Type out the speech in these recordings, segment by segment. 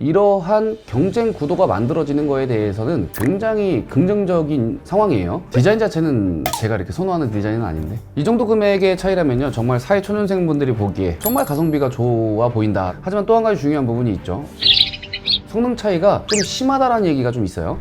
이러한 경쟁 구도가 만들어지는 거에 대해서는 굉장히 긍정적인 상황이에요. 디자인 자체는 제가 이렇게 선호하는 디자인은 아닌데 이 정도 금액의 차이라면요 정말 사회초년생분들이 보기에 정말 가성비가 좋아 보인다. 하지만 또 한 가지 중요한 부분이 있죠. 성능 차이가 좀 심하다라는 얘기가 좀 있어요.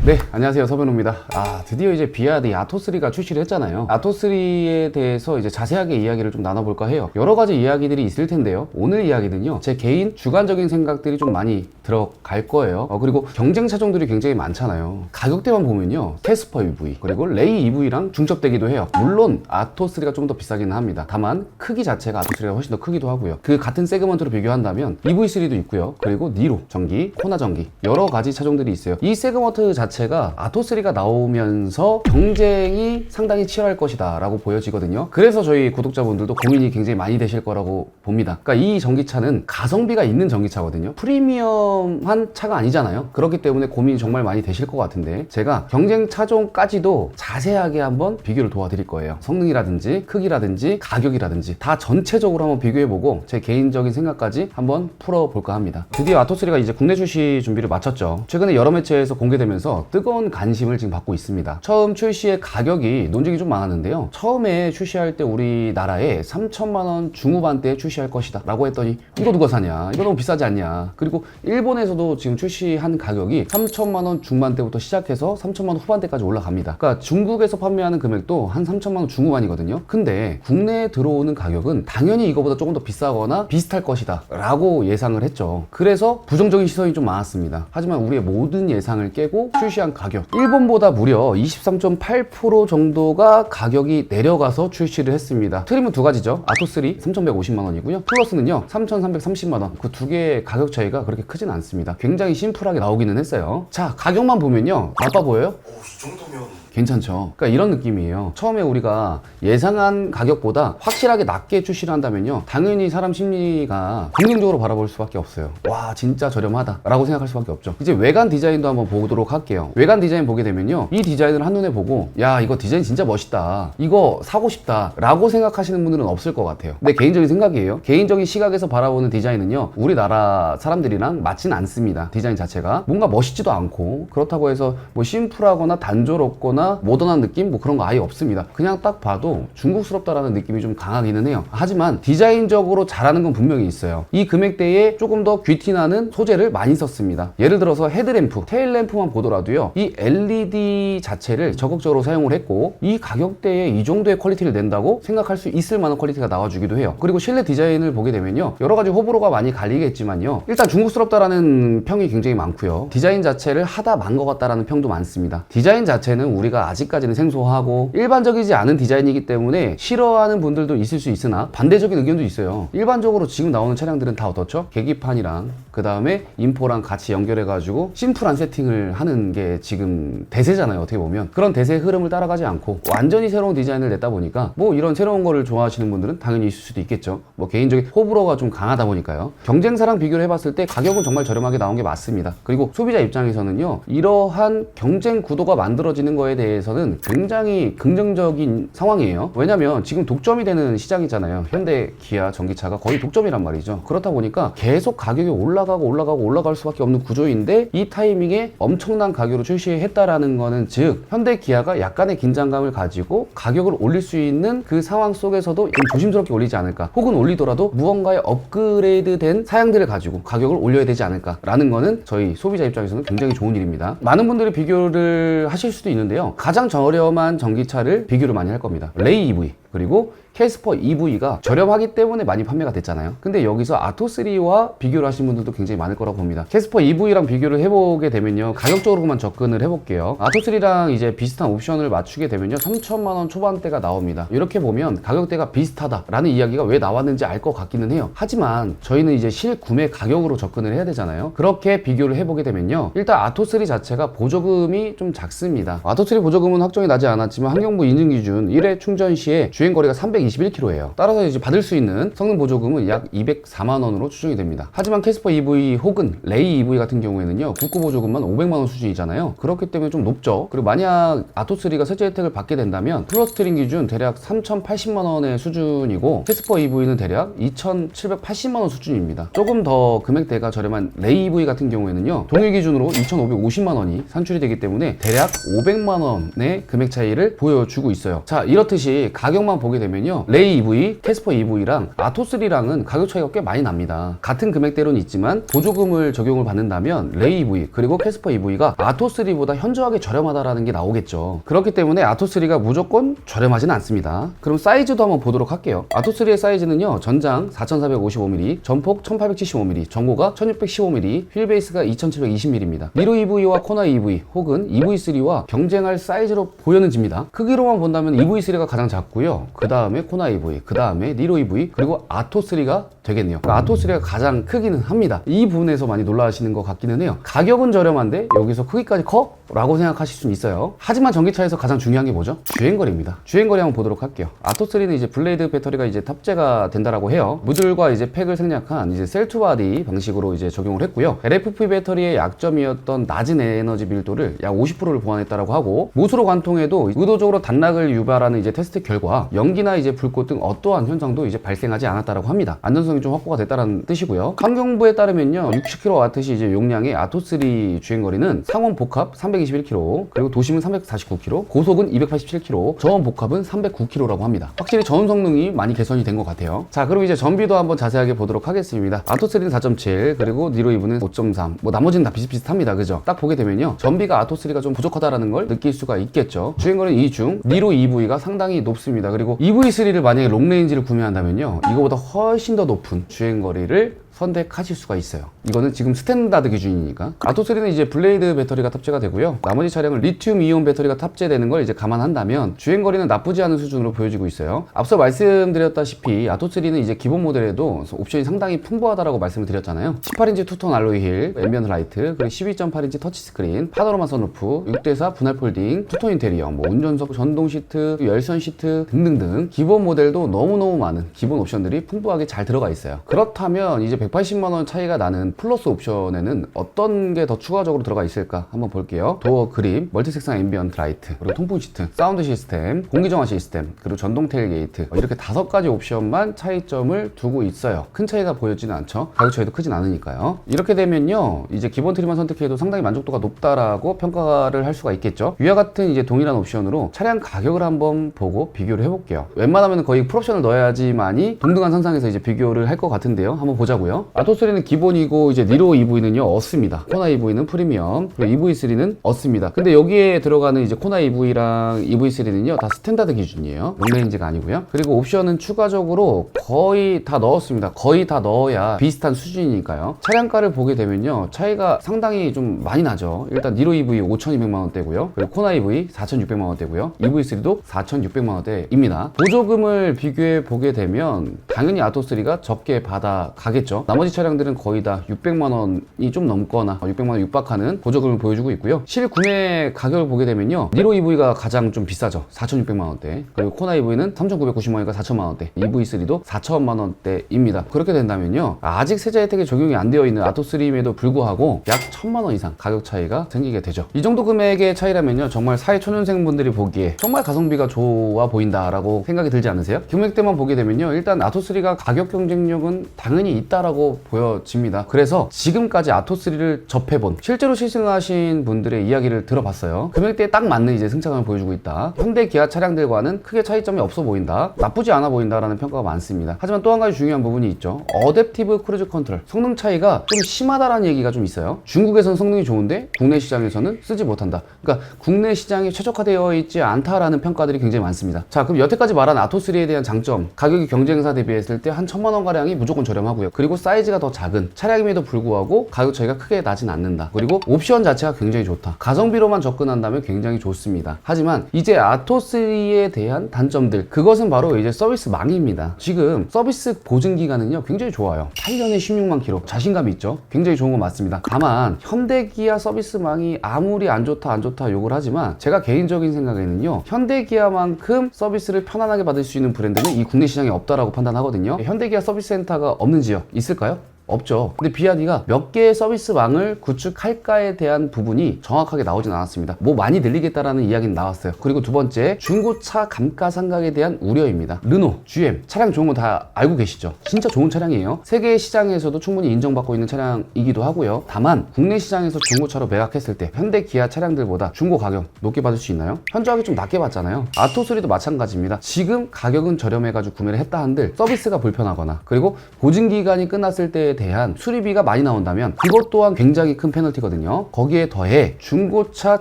네, 안녕하세요. 서변호입니다. 드디어 이제 비아드 아토3가 출시를 했잖아요. 아토3에 대해서 이제 자세하게 이야기를 좀 나눠볼까 해요. 여러 가지 이야기들이 있을 텐데요. 오늘 이야기는요, 제 개인 주관적인 생각들이 좀 많이 들어갈 거예요. 그리고 경쟁 차종들이 굉장히 많잖아요. 가격대만 보면요, 캐스퍼 EV, 그리고 레이 EV랑 중첩되기도 해요. 물론 아토3가 좀 더 비싸기는 합니다. 다만 크기 자체가 아토3가 훨씬 더 크기도 하고요. 그 같은 세그먼트로 비교한다면 EV3도 있고요. 그리고 니로 전기, 코나 전기, 여러 가지 차종들이 있어요. 이 세그먼트 자체가 아토3가 나오면서 경쟁이 상당히 치열할 것이다 라고 보여지거든요. 그래서 저희 구독자분들도 고민이 굉장히 많이 되실 거라고 봅니다. 그러니까 이 전기차는 가성비가 있는 전기차거든요. 프리미엄한 차가 아니잖아요. 그렇기 때문에 고민이 정말 많이 되실 것 같은데 제가 경쟁 차종까지도 자세하게 한번 비교를 도와드릴 거예요. 성능이라든지 크기라든지 가격이라든지 다 전체적으로 한번 비교해보고 제 개인적인 생각까지 한번 풀어볼까 합니다. 드디어 아토3가 이제 국내 출시 준비를 마쳤죠. 최근에 여러 매체에서 공개되면서 뜨거운 관심을 지금 받고 있습니다. 처음 출시의 가격이 논쟁이 좀 많았는데요. 처음에 출시할 때 우리나라에 3천만 원 중후반대에 출시할 것이다 라고 했더니 이거 누가 사냐, 이거 너무 비싸지 않냐. 그리고 일본에서도 지금 출시한 가격이 3천만 원 중반대부터 시작해서 3천만 원 후반대까지 올라갑니다. 그러니까 중국에서 판매하는 금액도 한 3천만 원 중후반이거든요. 근데 국내에 들어오는 가격은 당연히 이거보다 조금 더 비싸거나 비슷할 것이다 라고 예상을 했죠. 그래서 부정적인 시선이 좀 많았습니다. 하지만 우리의 모든 예상을 깨고 출시한 가격, 일본보다 무려 23.8% 정도가 가격이 내려가서 출시를 했습니다. 트림은 두 가지죠. 아토3 3,150만 원이고요. 플러스는요 3,330만 원. 그 두 개의 가격 차이가 그렇게 크진 않습니다. 굉장히 심플하게 나오기는 했어요. 자, 가격만 보면요 나빠 보여요? 이 정도면 괜찮죠. 그러니까 이런 느낌이에요. 처음에 우리가 예상한 가격보다 확실하게 낮게 출시를 한다면요 당연히 사람 심리가 긍정적으로 바라볼 수밖에 없어요. 와, 진짜 저렴하다 라고 생각할 수밖에 없죠. 이제 외관 디자인도 한번 보도록 할게요. 외관 디자인 보게 되면요 이 디자인을 한눈에 보고 야, 이거 디자인 진짜 멋있다, 이거 사고 싶다 라고 생각하시는 분들은 없을 것 같아요. 내 개인적인 생각이에요. 개인적인 시각에서 바라보는 디자인은요 우리나라 사람들이랑 맞진 않습니다. 디자인 자체가 뭔가 멋있지도 않고, 그렇다고 해서 뭐 심플하거나 단조롭거나 모던한 느낌? 뭐 그런 거 아예 없습니다. 그냥 딱 봐도 중국스럽다라는 느낌이 좀 강하기는 해요. 하지만 디자인적으로 잘하는 건 분명히 있어요. 이 금액대에 조금 더 귀티나는 소재를 많이 썼습니다. 예를 들어서 헤드램프, 테일램프만 보더라도요 이 LED 자체를 적극적으로 사용을 했고, 이 가격대에 이 정도의 퀄리티를 낸다고 생각할 수 있을 만한 퀄리티가 나와주기도 해요. 그리고 실내 디자인을 보게 되면요 여러 가지 호불호가 많이 갈리겠지만요 일단 중국스럽다라는 평이 굉장히 많고요. 디자인 자체를 하다 만 것 같다라는 평도 많습니다. 디자인 자체는 우리가 아직까지는 생소하고 일반적이지 않은 디자인이기 때문에 싫어하는 분들도 있을 수 있으나 반대적인 의견도 있어요. 일반적으로 지금 나오는 차량들은 다 어떻죠? 계기판이랑 그 다음에 인포랑 같이 연결해 가지고 심플한 세팅을 하는 게 지금 대세잖아요. 어떻게 보면 그런 대세 흐름을 따라가지 않고 완전히 새로운 디자인을 냈다 보니까 뭐 이런 새로운 거를 좋아하시는 분들은 당연히 있을 수도 있겠죠. 뭐 개인적인 호불호가 좀 강하다 보니까요. 경쟁사랑 비교를 해봤을 때 가격은 정말 저렴하게 나온 게 맞습니다. 그리고 소비자 입장에서는요 이러한 경쟁 구도가 만들어지는 거에 대해서는 굉장히 긍정적인 상황이에요. 왜냐면 지금 독점이 되는 시장이잖아요. 현대, 기아 전기차가 거의 독점이란 말이죠. 그렇다 보니까 계속 가격이 올라갈 수밖에 없는 구조인데 이 타이밍에 엄청난 가격으로 출시했다라는 거는 즉 현대, 기아가 약간의 긴장감을 가지고 가격을 올릴 수 있는 그 상황 속에서도 좀 조심스럽게 올리지 않을까, 혹은 올리더라도 무언가의 업그레이드 된 사양들을 가지고 가격을 올려야 되지 않을까 라는 거는 저희 소비자 입장에서는 굉장히 좋은 일입니다. 많은 분들이 비교를 하실 수도 있는데요 가장 저렴한 전기차를 비교를 많이 할 겁니다. 레이 EV 그리고 캐스퍼 EV가 저렴하기 때문에 많이 판매가 됐잖아요. 근데 여기서 아토3와 비교를 하신 분들도 굉장히 많을 거라고 봅니다. 캐스퍼 EV랑 비교를 해보게 되면요 가격적으로만 접근을 해볼게요. 아토3랑 이제 비슷한 옵션을 맞추게 되면요 3천만 원 초반대가 나옵니다. 이렇게 보면 가격대가 비슷하다라는 이야기가 왜 나왔는지 알 것 같기는 해요. 하지만 저희는 이제 실구매 가격으로 접근을 해야 되잖아요. 그렇게 비교를 해보게 되면요 일단 아토3 자체가 보조금이 좀 작습니다. 아토3 보조금은 확정이 나지 않았지만 환경부 인증 기준 1회 충전 시에 주행거리가 321km예요. 따라서 이제 받을 수 있는 성능 보조금은 약 204만 원으로 추정이 됩니다. 하지만 캐스퍼 EV 혹은 레이 EV 같은 경우에는요, 국고 보조금만 500만 원 수준이잖아요. 그렇기 때문에 좀 높죠. 그리고 만약 아토3가 세제 혜택을 받게 된다면 플러스 트림 기준 대략 3,080만 원의 수준이고 캐스퍼 EV는 대략 2,780만 원 수준입니다. 조금 더 금액대가 저렴한 레이 EV 같은 경우에는요, 동일 기준으로 2,550만 원이 산출이 되기 때문에 대략 500만 원의 금액 차이를 보여주고 있어요. 자, 이렇듯이 가격만 보게 되면요, 레이 EV, 캐스퍼 EV랑 아토3랑은 가격 차이가 꽤 많이 납니다. 같은 금액대로는 있지만 보조금을 적용을 받는다면 레이 EV 그리고 캐스퍼 EV가 아토3보다 현저하게 저렴하다라는 게 나오겠죠. 그렇기 때문에 아토3가 무조건 저렴하지는 않습니다. 그럼 사이즈도 한번 보도록 할게요. 아토3의 사이즈는요, 전장 4455mm, 전폭 1875mm, 전고가 1615mm, 휠베이스가 2720mm입니다. 니로 EV와 코나 EV 혹은 EV3와 경쟁할 사이즈로 보여집니다. 크기로만 본다면 EV3가 가장 작고요, 그 다음에 코나 EV, 그 다음에 니로 EV, 그리고 아토3가 되겠네요. 아토3가 가장 크기는 합니다. 이 부분에서 많이 놀라시는 것 같기는 해요. 가격은 저렴한데 여기서 크기까지 커? 라고 생각하실 수는 있어요. 하지만 전기차에서 가장 중요한 게 뭐죠? 주행거리입니다. 주행거리 한번 보도록 할게요. 아토3는 이제 블레이드 배터리가 이제 탑재가 된다라고 해요. 모듈과 이제 팩을 생략한 이제 셀2바디 방식으로 이제 적용을 했고요. LFP 배터리의 약점이었던 낮은 에너지 밀도를 약 50%를 보완했다라고 하고, 못으로 관통해도 의도적으로 단락을 유발하는 이제 테스트 결과 연기나 이제 불꽃 등 어떠한 현상도 이제 발생하지 않았다라고 합니다. 안전성이 좀 확보가 됐다는 뜻이고요. 환경부에 따르면요, 60kW 이제 용량의 아토3 주행거리는 상원 복합 321km, 그리고 도심은 349km, 고속은 287km, 저온 복합은 309km라고 합니다. 확실히 저온 성능이 많이 개선이 된 것 같아요. 자, 그럼 이제 전비도 한번 자세하게 보도록 하겠습니다. 아토3는 4.7, 그리고 니로 EV는 5.3, 뭐 나머지는 다 비슷비슷합니다. 그죠? 딱 보게 되면요, 전비가 아토3가 좀 부족하다라는 걸 느낄 수가 있겠죠. 주행거리는 이 중 니로 EV가 상당히 높습니다. 그리고 EV3를 만약에 롱레인지를 구매한다면요, 이거보다 훨씬 더 높은 주행거리를 선택하실 수가 있어요. 이거는 지금 스탠다드 기준이니까. 아토3는 이제 블레이드 배터리가 탑재가 되고요, 나머지 차량은 리튬 이온 배터리가 탑재되는 걸 이제 감안한다면 주행거리는 나쁘지 않은 수준으로 보여지고 있어요. 앞서 말씀드렸다시피 아토3는 이제 기본 모델에도 옵션이 상당히 풍부하다라고 말씀을 드렸잖아요. 18인치 투톤 알로이 휠, 앰비언트 라이트, 그리고 12.8인치 터치스크린, 파노라마 선루프, 6대4 분할 폴딩, 투톤 인테리어, 뭐 운전석, 전동 시트, 열선 시트 등등등 기본 모델도 너무너무 많은 기본 옵션들이 풍부하게 잘 들어가 있어요. 그렇다면 이제 180만원 차이가 나는 플러스 옵션에는 어떤 게 더 추가적으로 들어가 있을까 한번 볼게요. 도어 그립, 멀티 색상 앰비언트 라이트, 그리고 통풍 시트, 사운드 시스템, 공기 정화 시스템, 그리고 전동 테일게이트, 이렇게 5가지 옵션만 차이점을 두고 있어요. 큰 차이가 보여지는 않죠. 가격 차이도 크진 않으니까요. 이렇게 되면요, 이제 기본 트림만 선택해도 상당히 만족도가 높다라고 평가를 할 수가 있겠죠. 위와 같은 이제 동일한 옵션으로 차량 가격을 한번 보고 비교를 해볼게요. 웬만하면 거의 풀옵션을 넣어야지만이 동등한 선상에서 이제 비교를 할 것 같은데요. 한번 보자고요. 아토3는 기본이고, 이제 니로 EV는요 어스입니다. 코나 EV는 프리미엄, 그리고 EV3는 어스입니다. 근데 여기에 들어가는 이제 코나 EV랑 EV3는요 다 스탠다드 기준이에요. 롱레인지가 아니고요. 그리고 옵션은 추가적으로 거의 다 넣었습니다. 거의 다 넣어야 비슷한 수준이니까요. 차량가를 보게 되면요, 차이가 상당히 좀 많이 나죠. 일단 니로 EV 5,200만 원대고요, 그리고 코나 EV 4,600만 원대고요, EV3도 4,600만 원대입니다. 보조금을 비교해 보게 되면 당연히 아토3가 적게 받아 가겠죠. 나머지 차량들은 거의 다 600만 원이 좀 넘거나 600만 원 육박하는 보조금을 보여주고 있고요. 실구매 가격을 보게 되면요, 니로 EV가 가장 좀 비싸죠. 4,600만 원대. 그리고 코나 EV는 3,990만 원이니까 4,000만 원대. EV3도 4,000만 원대입니다. 그렇게 된다면요, 아직 세제 혜택이 적용이 안 되어 있는 아토3임에도 불구하고 약 1,000만 원 이상 가격 차이가 생기게 되죠. 이 정도 금액의 차이라면요, 정말 사회초년생 분들이 보기에 정말 가성비가 좋아 보인다라고 생각이 들지 않으세요? 금액대만 보게 되면요, 일단 아토3가 가격 경쟁력은 당연히 있다라고 보여집니다. 그래서 지금까지 아토3를 접해본, 실제로 시승하신 분들의 이야기를 들어봤어요. 금액대에 딱 맞는 이제 승차감을 보여주고 있다. 현대 기아 차량들과는 크게 차이점이 없어 보인다, 나쁘지 않아 보인다라는 평가가 많습니다. 하지만 또 한 가지 중요한 부분이 있죠. 어댑티브 크루즈 컨트롤, 성능 차이가 좀 심하다라는 얘기가 좀 있어요. 중국에서는 성능이 좋은데 국내 시장에서는 쓰지 못한다. 그러니까 국내 시장이 최적화되어 있지 않다라는 평가들이 굉장히 많습니다. 자, 그럼 여태까지 말한 아토3에 대한 장점, 가격이 경쟁사 대비했을 때 한 1,000만 원 가량이 무조건 저렴하고요. 그리고 사이즈가 더 작은 차량임에도 불구하고 가격 차이가 크게 나진 않는다. 그리고 옵션 자체가 굉장히 좋다. 가성비로만 접근한다면 굉장히 좋습니다. 하지만 이제 아토3에 대한 단점들, 그것은 바로 이제 서비스망입니다. 지금 서비스 보증 기간은요 굉장히 좋아요. 8년에 16만 킬로, 자신감이 있죠. 굉장히 좋은 건 맞습니다. 다만 현대기아 서비스망이 아무리 안 좋다 욕을 하지만 제가 개인적인 생각에는요 현대기아만큼 서비스를 편안하게 받을 수 있는 브랜드는 이 국내 시장에 없다라고 판단하거든요. 현대기아 서비스 센터가 없는 지역 있을까요? 없죠. 근데 비아디가 몇 개의 서비스망을 구축할까에 대한 부분이 정확하게 나오진 않았습니다. 뭐 많이 늘리겠다라는 이야기는 나왔어요. 그리고 두 번째, 중고차 감가상각에 대한 우려입니다. 르노, GM 차량 좋은 거 다 알고 계시죠? 진짜 좋은 차량이에요. 세계 시장에서도 충분히 인정받고 있는 차량이기도 하고요. 다만 국내 시장에서 중고차로 매각했을 때 현대 기아 차량들보다 중고 가격 높게 받을 수 있나요? 현저하게 좀 낮게 받잖아요. 아토3도 마찬가지입니다. 지금 가격은 저렴해가지고 구매를 했다 한들 서비스가 불편하거나 그리고 보증기간이 끝났을 때 대한 수리비가 많이 나온다면 그것 또한 굉장히 큰 페널티거든요. 거기에 더해 중고차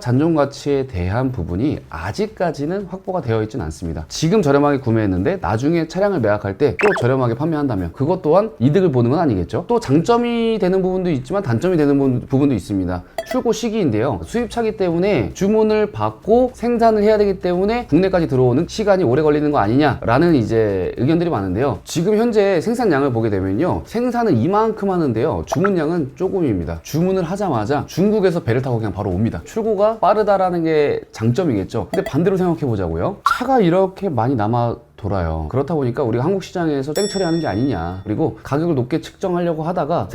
잔존가치에 대한 부분이 아직까지는 확보가 되어 있진 않습니다. 지금 저렴하게 구매했는데 나중에 차량을 매각할 때 또 저렴하게 판매한다면 그것 또한 이득을 보는 건 아니겠죠. 또 장점이 되는 부분도 있지만 단점이 되는 부분도 있습니다. 출고 시기인데요. 수입차기 때문에 주문을 받고 생산을 해야 되기 때문에 국내까지 들어오는 시간이 오래 걸리는 거 아니냐라는 이제 의견들이 많은데요. 지금 현재 생산량을 보게 되면요. 생산은 이만큼 하는데요. 주문량은 조금입니다. 주문을 하자마자 중국에서 배를 타고 그냥 바로 옵니다. 출고가 빠르다라는 게 장점이겠죠. 근데 반대로 생각해 보자고요. 차가 이렇게 많이 남아 돌아요. 그렇다 보니까 우리가 한국 시장에서 땡처리하는 게 아니냐. 그리고 가격을 높게 측정하려고 하다가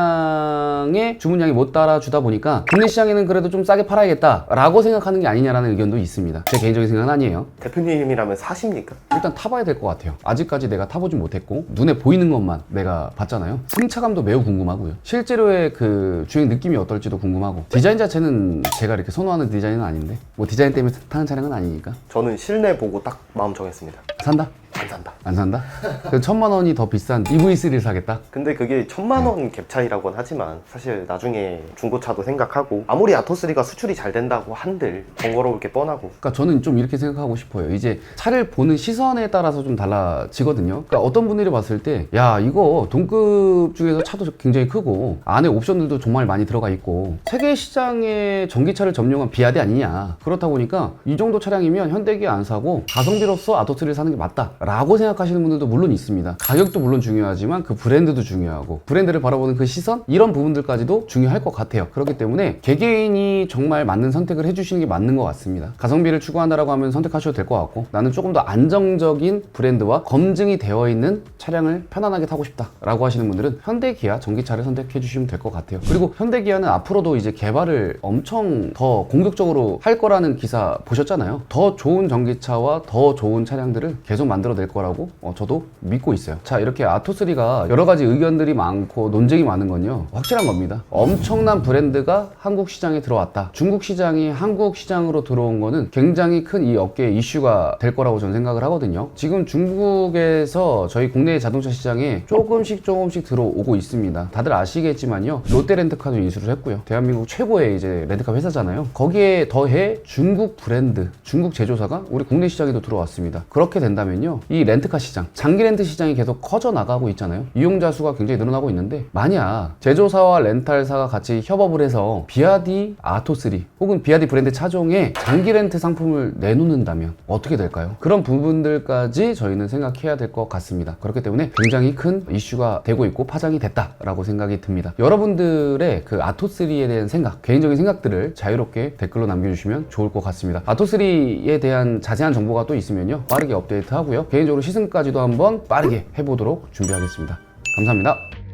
생산량의 주문량이 못 따라주다 보니까 국내 시장에는 그래도 좀 싸게 팔아야겠다라고 생각하는 게 아니냐라는 의견도 있습니다. 제 개인적인 생각은 아니에요. 대표님이라면 사십니까? 일단 타봐야 될 것 같아요. 아직까지 내가 타보진 못했고 눈에 보이는 것만 내가 봤잖아요. 승차감도 매우 궁금하고요. 실제로의 그 주행 느낌이 어떨지도 궁금하고 디자인 자체는 제가 이렇게 선호하는 디자인은 아닌데 뭐 디자인 때문에 타는 차량은 아니니까. 저는 실내 보고 딱 마음 정했습니다. 산다? 안 산다. 안 산다? 그 1000만 원이 더 비싼 EV3를 사겠다? 근데 그게 1000만 원 갭 차이라고는 하지만 사실 나중에 중고차도 생각하고 아무리 아토3가 수출이 잘 된다고 한들 번거로울 게 뻔하고. 그러니까 저는 좀 이렇게 생각하고 싶어요. 이제 차를 보는 시선에 따라서 좀 달라지거든요. 그러니까 어떤 분들이 봤을 때 야 이거 동급 중에서 차도 굉장히 크고 안에 옵션들도 정말 많이 들어가 있고 세계 시장에 전기차를 점령한 비아디 아니냐. 그렇다 보니까 이 정도 차량이면 현대기아 안 사고 가성비로서 아토3를 사는 게 맞다 라고 생각하시는 분들도 물론 있습니다. 가격도 물론 중요하지만 그 브랜드도 중요하고 브랜드를 바라보는 그 시선 이런 부분들까지도 중요할 것 같아요. 그렇기 때문에 개개인이 정말 맞는 선택을 해주시는 게 맞는 것 같습니다. 가성비를 추구한다라고 하면 선택하셔도 될 것 같고 나는 조금 더 안정적인 브랜드와 검증이 되어 있는 차량을 편안하게 타고 싶다 라고 하시는 분들은 현대기아 전기차를 선택해 주시면 될 것 같아요. 그리고 현대기아는 앞으로도 이제 개발을 엄청 더 공격적으로 할 거라는 기사 보셨잖아요. 더 좋은 전기차와 더 좋은 차량들을 계속 만들어낼 거라고 저도 믿고 있어요. 자, 이렇게 아토3가 여러 가지 의견들이 많고 논쟁이 많은 건요 확실한 겁니다. 엄청난 브랜드가 한국 시장에 들어왔다. 중국 시장이 한국 시장으로 들어온 거는 굉장히 큰 이 업계의 이슈가 될 거라고 저는 생각을 하거든요. 지금 중국에서 저희 국내 자동차 시장에 조금씩 들어오고 있습니다. 다들 아시겠지만요 롯데 렌트카도 인수를 했고요. 대한민국 최고의 이제 렌트카 회사잖아요. 거기에 더해 중국 브랜드, 중국 제조사가 우리 국내 시장에도 들어왔습니다. 그렇게 된다면요 이 렌트카 시장, 장기 렌트 시장이 계속 커져 나가고 있잖아요. 이용자 수가 굉장히 늘어나고 있는데 만약 제조사와 렌탈사가 같이 협업을 해서 비아디 아토3 혹은 비아디 브랜드 차종에 장기 렌트 상품을 내놓는다면 어떻게 될까요? 그런 부분들까지 저희는 생각해야 될 것 같습니다. 그렇기 때문에 굉장히 큰 이슈가 되고 있고 파장이 됐다라고 생각이 듭니다. 여러분들의 그 아토3에 대한 생각, 개인적인 생각들을 자유롭게 댓글로 남겨주시면 좋을 것 같습니다. 아토3에 대한 자세한 정보가 또 있으면요 빠르게 업데이트 하고요. 개인적으로 시승까지도 한번 빠르게 해보도록 준비하겠습니다. 감사합니다.